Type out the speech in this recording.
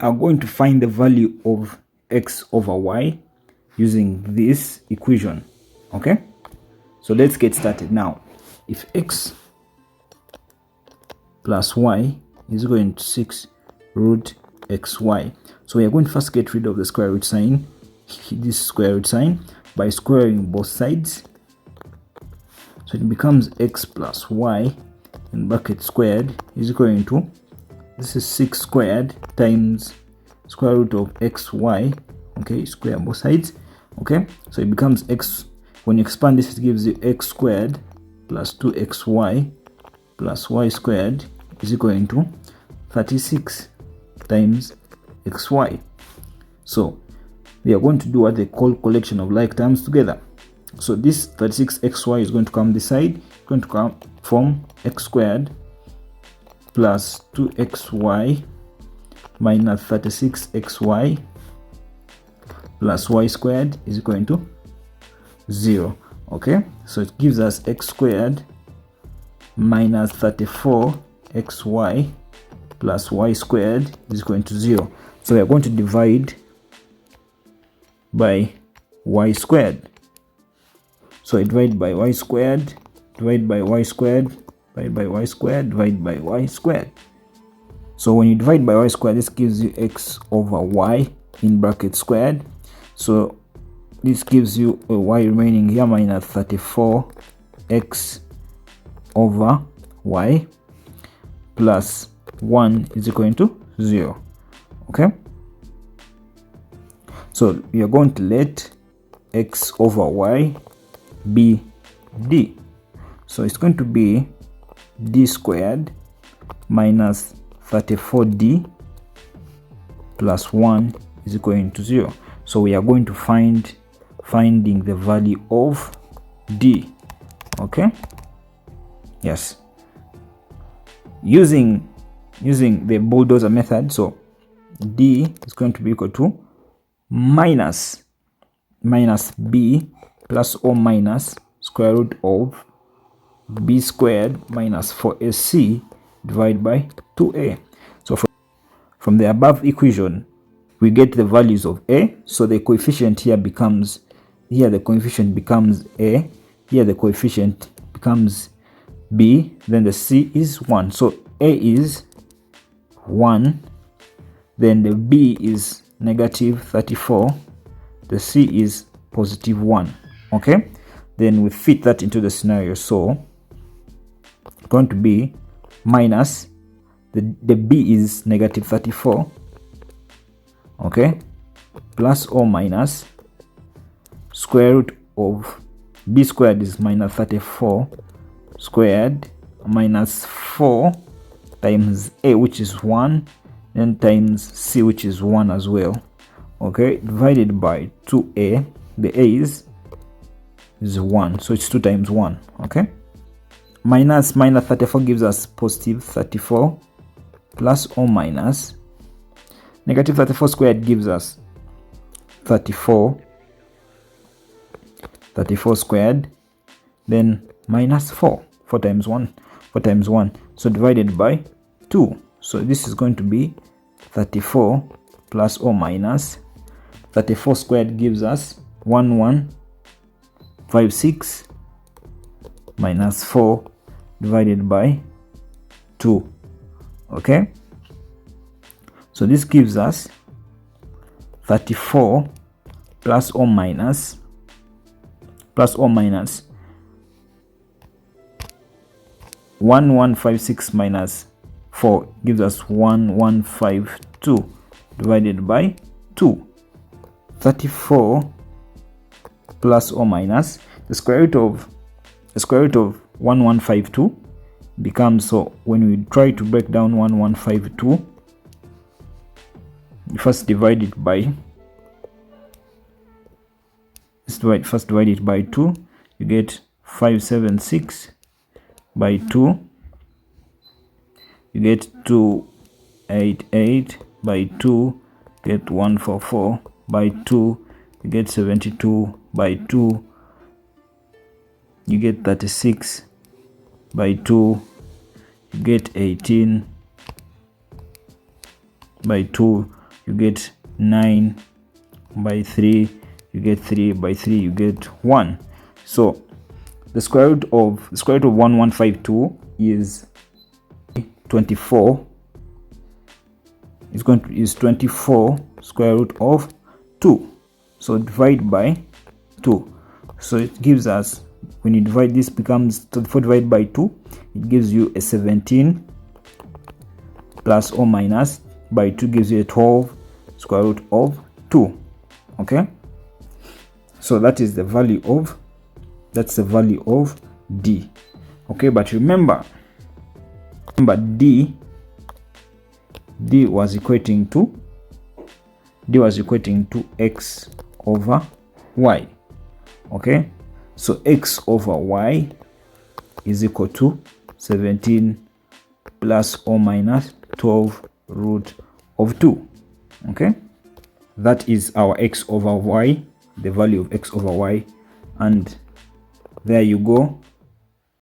are going to find the value of x over y using this equation. Okay, so let's get started now. If x plus y is going to 6 root xy, so we are going to first get rid of the square root sign, this square root sign, by squaring both sides. So it becomes x plus y in bracket squared is equal to, this is 6 squared times square root of xy. Okay, square both sides. Okay, so it becomes x, when you expand this, it gives you x squared plus 2xy plus y squared is equal to 36 times xy. So we are going to do what they call collection of like terms together. So this 36xy is going to come this side, going to come from x squared plus 2xy minus 36xy plus y squared is equal to 0. Okay, so it gives us x squared minus 34xy plus y squared is equal to 0. So we are going to divide by y squared. So divide by y squared, divide by y squared, divide by y squared, divide by y squared. So when you divide by y squared, this gives you x over y in bracket squared. So this gives you a y remaining here minus 34x over y plus 1 is equal to 0. Okay, so we are going to let x over y be d. So it's going to be d squared minus 34d plus 1 is equal to 0. So we are going to finding the value of d. Okay, yes, using the bulldozer method. So d is going to be equal to minus b plus or minus square root of b squared minus 4ac divided by 2a. So from the above equation, we get the values of a. So the coefficient here becomes, here the coefficient becomes a, here the coefficient becomes b, then the c is 1. So a is 1, then the b is negative 34, the c is positive 1. Okay, then we fit that into the scenario. So it's going to be minus the b is negative 34, okay, plus or minus square root of b squared is minus 34 squared minus 4 times a, which is 1, then times c, which is 1 as well. Okay, divided by 2a, the a is 1, so it's 2 times 1. Okay, minus 34 gives us positive 34 plus or minus negative 34 squared gives us 34 squared, then minus 4 times 1, so divided by 2. So this is going to be 34 plus or minus 34 squared gives us 1156 minus 4 divided by 2. Okay, so this gives us 34 plus or minus 1156 minus 4 gives us 1152 divided by 2. 34 plus or minus the square root of 1152 becomes, so when we try to break down 1152, you first divide it by, first divide it by 2, you get 576 by 2, you get 288 by 2, get 144 by 2, you get 72 by 2, you get 36 by 2, you get 18 by 2, you get 9 by 3, you get 3 by 3, you get 1. So the square root of 1152 is 24. Is 24 square root of 2. So divide by 2. So it gives us, when you divide, this becomes 24 divided by 2, it gives you a 17 plus or minus by 2 gives you a 12 square root of 2. Okay, so that is the value of, that's the value of D. Okay, but remember D was equating to x over y. Okay, so x over y is equal to 17 plus or minus 12 root of 2. Okay, that is our x over y, the value of x over y, and there you go.